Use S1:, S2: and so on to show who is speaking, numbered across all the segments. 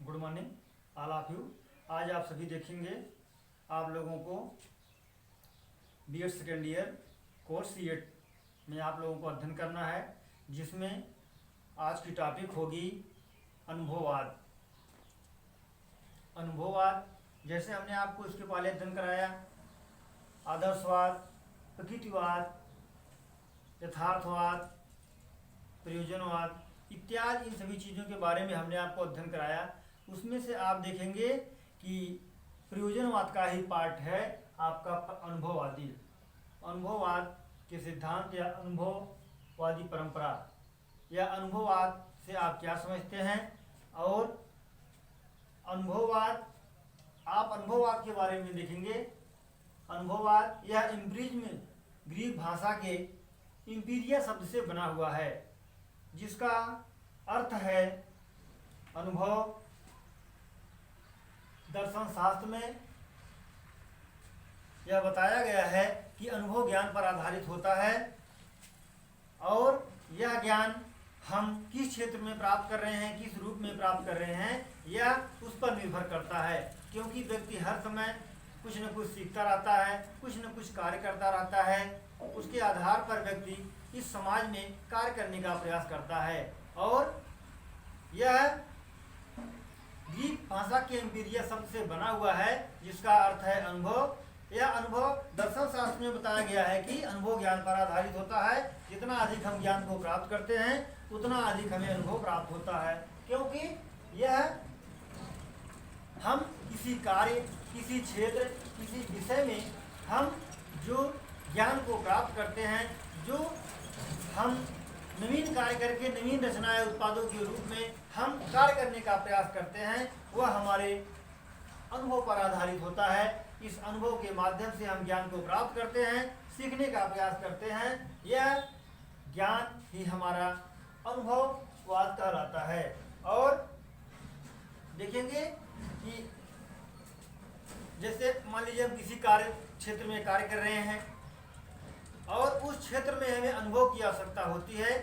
S1: Good morning all of you. आज आप सभी देखेंगे आप लोगों को BEd second year course CET में आप लोगों को अध्ययन करना है, जिसमें आज की टॉपिक होगी अनुभववाद। अनुभववाद जैसे हमने आपको इसके पहले अध्ययन कराया आदर्शवाद, प्रकृतिवाद, यथार्थवाद, प्रयोजनवाद इत्यादि इन सभी चीज़ों के बारे में हमने आपको अध्ययन कराया। उसमें से आप देखेंगे कि प्रयोजनवाद का ही पार्ट है आपका अनुभववादी। अनुभववाद के सिद्धांत या अनुभववादी परंपरा या अनुभववाद से आप क्या समझते हैं, और अनुभववाद आप अनुभववाद के बारे में देखेंगे। अनुभववाद यह एम्पिरिज्म ग्रीक भाषा के इम्पीरिया शब्द से बना हुआ है, जिसका अर्थ है अनुभव। दर्शन शास्त्र में यह बताया गया है कि अनुभव ज्ञान पर आधारित होता है, और यह ज्ञान हम किस क्षेत्र में प्राप्त कर रहे हैं, किस रूप में प्राप्त कर रहे हैं, यह उस पर निर्भर करता है। क्योंकि व्यक्ति हर समय कुछ न कुछ सीखता रहता है, कुछ न कुछ कार्य करता रहता है। उसके आधार पर व्यक्ति इस समाज में कार्य करने का प्रयास करता है, और यह ग्रीक भाषा के एम्पिरिया शब्द से बना हुआ है, जिसका अर्थ है अनुभव। यह अनुभव दर्शन शास्त्र में बताया गया है कि अनुभव ज्ञान पर आधारित होता है। जितना अधिक हम ज्ञान को प्राप्त करते हैं, उतना अधिक हमें अनुभव प्राप्त होता है। क्योंकि यह हम किसी कार्य, किसी क्षेत्र, किसी विषय में हम जो ज्ञान को प्राप्त करते हैं, जो हम नवीन कार्य करके नवीन रचनाएं उत्पादों के रूप में हम कार्य करने का प्रयास करते हैं, वह हमारे अनुभव पर आधारित होता है। इस अनुभव के माध्यम से हम ज्ञान को प्राप्त करते हैं, सीखने का प्रयास करते हैं। यह ज्ञान ही हमारा अनुभववाद कहलाता है। और देखेंगे कि जैसे मान लीजिए हम किसी कार्य क्षेत्र में कार्य कर रहे हैं, और उस क्षेत्र में हमें अनुभव की आवश्यकता होती है।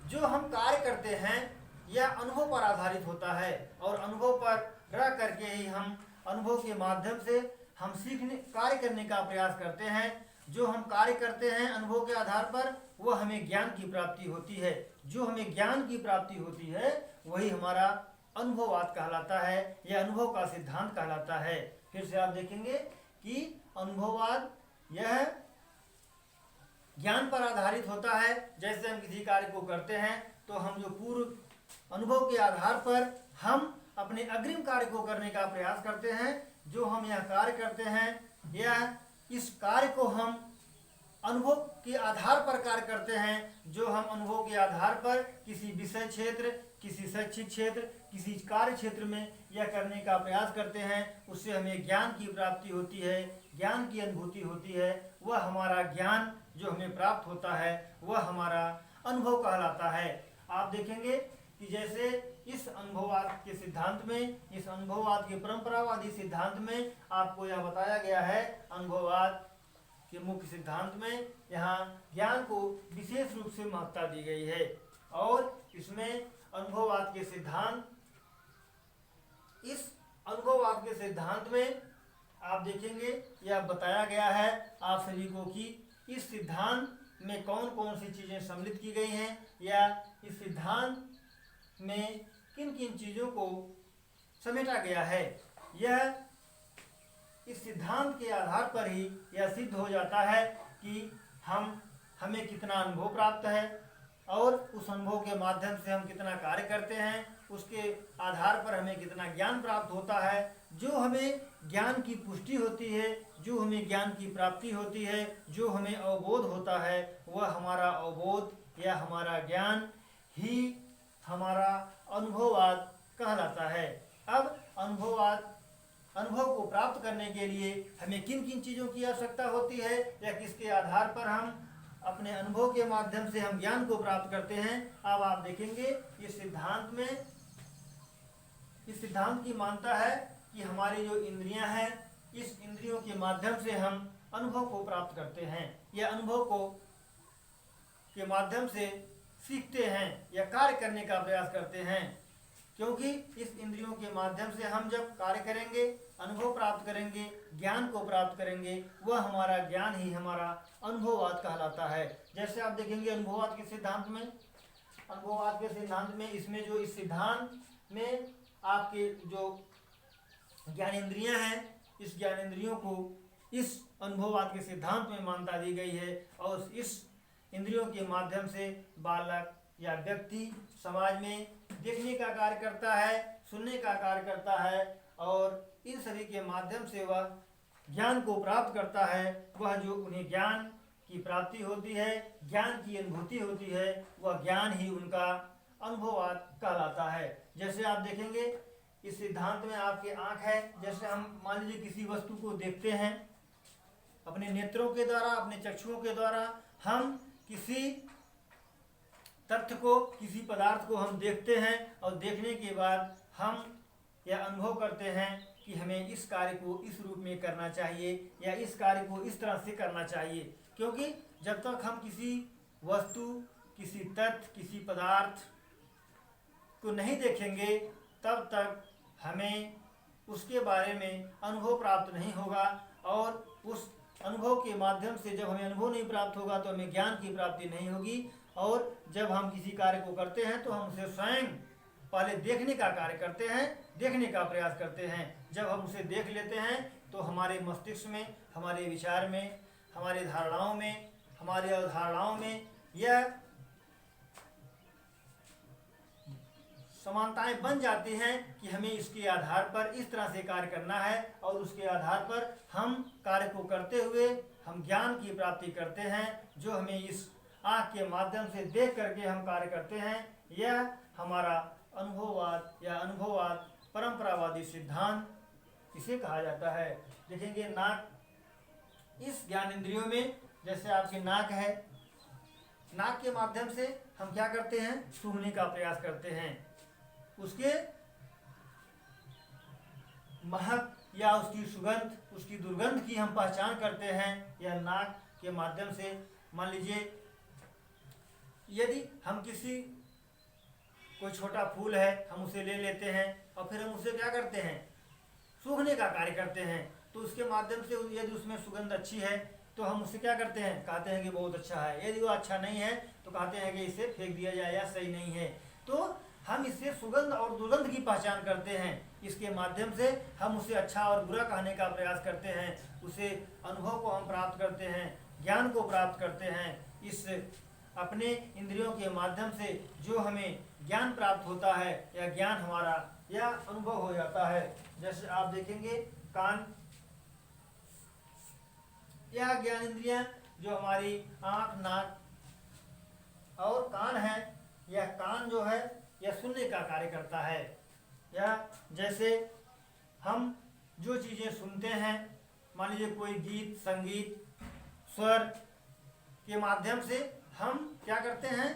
S1: जो हम कार्य करते हैं यह अनुभव पर आधारित होता है, और अनुभव पर रह करके ही हम अनुभव के माध्यम से हम सीखने कार्य करने का प्रयास करते हैं। जो हम कार्य करते हैं अनुभव के आधार पर, वह हमें ज्ञान की प्राप्ति होती है। जो हमें ज्ञान की प्राप्ति होती है वही हमारा अनुभववाद कहलाता है, यह अनुभव का सिद्धांत कहलाता है। फिर से आप देखेंगे कि अनुभववाद यह ज्ञान पर आधारित होता है। जैसे हम किसी कार्य को करते हैं तो हम जो पूर्व अनुभव के आधार पर हम अपने अग्रिम कार्य को करने का प्रयास करते हैं। जो हम यह कार्य करते हैं, यह इस कार्य को हम अनुभव के आधार पर कार्य करते हैं। जो हम अनुभव के आधार पर किसी विषय क्षेत्र, किसी शैक्षिक क्षेत्र, किसी कार्य क्षेत्र में यह करने का प्रयास करते हैं, उससे हमें ज्ञान की प्राप्ति होती है, ज्ञान की अनुभूति होती है। वह हमारा ज्ञान जो हमें प्राप्त होता है वह हमारा अनुभव कहलाता है। आप देखेंगे कि जैसे इस अनुभववाद के सिद्धांत में, इस अनुभववाद के परंपरावादी सिद्धांत में आपको यह बताया गया है, अनुभववाद के मुख्य सिद्धांत में यहाँ ज्ञान को विशेष रूप से महत्ता दी गई है। और इसमें अनुभववाद के सिद्धांत, इस अनुभववाद के सिद्धांत में आप देखेंगे यह बताया गया है आप सभी को कि इस सिद्धांत में कौन कौन सी चीज़ें सम्मिलित की गई हैं, या इस सिद्धांत में किन किन चीज़ों को समेटा गया है। यह इस सिद्धांत के आधार पर ही यह सिद्ध हो जाता है कि हमें कितना अनुभव प्राप्त है, और उस अनुभव के माध्यम से हम कितना कार्य करते हैं, उसके आधार पर हमें कितना ज्ञान प्राप्त होता है। जो हमें ज्ञान की पुष्टि होती है, जो हमें ज्ञान की प्राप्ति होती है, जो हमें अवबोध होता है, वह हमारा अवबोध या हमारा ज्ञान ही हमारा अनुभववाद कहलाता है। अब अनुभव को प्राप्त करने के लिए हमें किन किन चीज़ों की आवश्यकता होती है, या किसके आधार पर हम अपने अनुभव के माध्यम से हम ज्ञान को प्राप्त करते हैं। अब आप देखेंगे इस सिद्धांत की मानता है कि हमारी जो इंद्रियां हैं, इस इंद्रियों के माध्यम से हम अनुभव को प्राप्त करते हैं, या अनुभव को के माध्यम से सीखते हैं या कार्य करने का प्रयास करते हैं। क्योंकि इस इंद्रियों के माध्यम से हम जब कार्य करेंगे, अनुभव प्राप्त करेंगे, ज्ञान को प्राप्त करेंगे, वह हमारा ज्ञान ही हमारा अनुभववाद कहलाता है। जैसे आप देखेंगे अनुभववाद के सिद्धांत में इसमें जो इस सिद्धांत में आपके जो ज्ञानेंद्रियां हैं, इस ज्ञानेंद्रियों को इस अनुभववाद के सिद्धांत में मान्यता दी गई है और इस इंद्रियों के माध्यम से बालक या व्यक्ति समाज में देखने का कार्य करता है, सुनने का कार्य करता है और इन सभी के माध्यम से वह ज्ञान को प्राप्त करता है। वह जो उन्हें ज्ञान की प्राप्ति होती है, ज्ञान की अनुभूति होती है, वह ज्ञान ही उनका अनुभववाद कहलाता है। जैसे आप देखेंगे इस सिद्धांत में आपकी आँख है, जैसे हम मान लीजिए किसी वस्तु को देखते हैं अपने नेत्रों के द्वारा, अपने चक्षुओं के द्वारा हम किसी तथ्य को, किसी पदार्थ को हम देखते हैं और देखने के बाद हम यह अनुभव करते हैं कि हमें इस कार्य को इस रूप में करना चाहिए या इस कार्य को इस तरह से करना चाहिए। क्योंकि जब तक हम किसी वस्तु, किसी तथ्य, किसी पदार्थ को नहीं देखेंगे तब तक हमें उसके बारे में अनुभव प्राप्त नहीं होगा और उस अनुभव के माध्यम से जब हमें अनुभव नहीं प्राप्त होगा तो हमें ज्ञान की प्राप्ति नहीं होगी। और जब हम किसी कार्य को करते हैं तो हम उसे स्वयं पहले देखने का कार्य करते हैं, देखने का प्रयास करते हैं। जब हम उसे देख लेते हैं तो हमारे मस्तिष्क में, हमारे विचार में, हमारे धारणाओं में, हमारी अवधारणाओं में यह समानताएं बन जाती हैं कि हमें इसके आधार पर इस तरह से कार्य करना है और उसके आधार पर हम कार्य को करते हुए हम ज्ञान की प्राप्ति करते हैं। जो हमें इस आँख के माध्यम से देख करके हम कार्य करते हैं, यह हमारा अनुभववाद या अनुभववाद परंपरावादी सिद्धांत इसे कहा जाता है। देखेंगे नाक, इस ज्ञानेंद्रियों में जैसे आपकी नाक है, नाक के माध्यम से हम क्या करते हैं, सूंघने का प्रयास करते हैं, उसके महक या उसकी सुगंध, उसकी दुर्गंध की हम पहचान करते हैं। यह नाक के माध्यम से मान लीजिए यदि हम किसी कोई छोटा फूल है हम उसे ले लेते हैं और फिर हम उसे क्या करते हैं, सूंघने का कार्य करते हैं, तो उसके माध्यम से यदि उसमें सुगंध अच्छी है तो हम उसे क्या करते हैं, कहते हैं कि बहुत अच्छा है। यदि वो अच्छा नहीं है तो कहते हैं कि इसे फेंक दिया जाए या सही नहीं है। तो हम इससे सुगंध और दुर्गंध की पहचान करते हैं। इसके माध्यम से हम उसे अच्छा और बुरा कहने का प्रयास करते हैं, उसे अनुभव को हम प्राप्त करते हैं, ज्ञान को प्राप्त करते हैं। इस अपने इंद्रियों के माध्यम से जो हमें ज्ञान प्राप्त होता है या ज्ञान हमारा या अनुभव हो जाता है। जैसे आप देखेंगे कान, यह ज्ञान इंद्रियां जो हमारी आँख, नाक और कान है, यह कान जो है यह सुनने का कार्य करता है। या जैसे हम जो चीज़ें सुनते हैं, मान लीजिए कोई गीत, संगीत, स्वर के माध्यम से हम क्या करते हैं,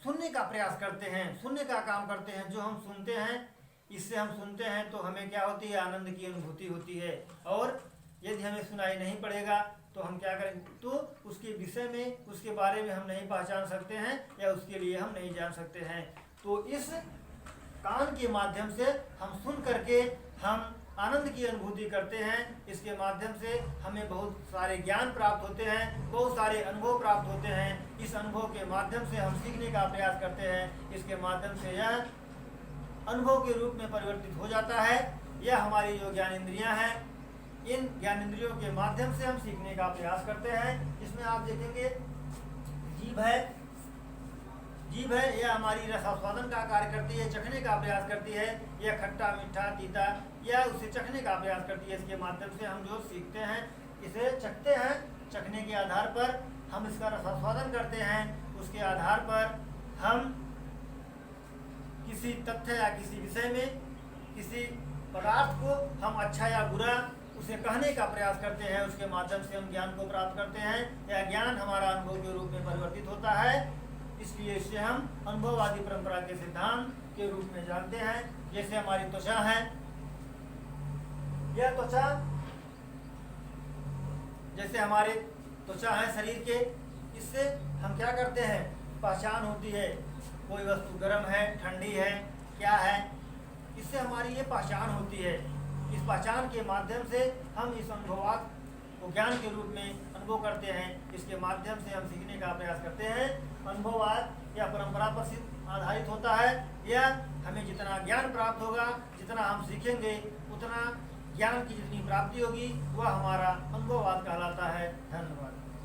S1: सुनने का प्रयास करते हैं, सुनने का काम करते हैं। जो हम सुनते हैं, इससे हम सुनते हैं तो हमें क्या होती है, आनंद की अनुभूति होती है। और यदि हमें सुनाई नहीं पड़ेगा तो हम क्या करें, तो उसके विषय में, उसके बारे में हम नहीं पहचान सकते हैं या उसके लिए हम नहीं जान सकते हैं। तो इस कान के माध्यम से हम सुन करके हम आनंद की अनुभूति करते हैं। इसके माध्यम से हमें बहुत सारे ज्ञान प्राप्त होते हैं, बहुत सारे अनुभव प्राप्त होते हैं। इस अनुभव के माध्यम से हम सीखने का प्रयास करते हैं। इसके माध्यम से यह अनुभव के रूप में परिवर्तित हो जाता है। यह हमारी जो ज्ञानेंद्रियां हैं, इन ज्ञानेंद्रियों के माध्यम से हम सीखने का प्रयास करते हैं। इसमें आप देखेंगे जीभ है, जीभ है, यह हमारी रसास्वादन का कार्य करती है, चखने का प्रयास करती है। यह खट्टा, मीठा, तीता या उसे चखने का प्रयास करती है। इसके माध्यम से हम जो सीखते हैं, इसे चखते हैं, चखने के आधार पर हम इसका रसास्वादन करते हैं। उसके आधार पर हम किसी तथ्य या किसी विषय में, किसी पदार्थ को हम अच्छा या बुरा उसे कहने का प्रयास करते हैं। उसके माध्यम से हम ज्ञान को प्राप्त करते हैं या ज्ञान हमारा अनुभव के रूप में परिवर्तित होता है। इसलिए इसे हम अनुभववादी परंपरा के सिद्धांत के रूप में जानते हैं। जैसे हमारी त्वचा है, यह त्वचा, जैसे हमारे त्वचा है शरीर के, इससे हम क्या करते हैं, पहचान होती है। कोई वस्तु गर्म है, ठंडी है, क्या है, इससे हमारी ये पहचान होती है। इस पहचान के माध्यम से हम इस अनुभवात को ज्ञान के रूप में अनुभव करते हैं। इसके माध्यम से हम सीखने का प्रयास करते हैं। अनुभववाद या परंपरा पर आधारित होता है। यह हमें जितना ज्ञान प्राप्त होगा, जितना हम सीखेंगे, उतना ज्ञान की जितनी प्राप्ति होगी, वह हमारा अनुभववाद कहलाता है। धन्यवाद।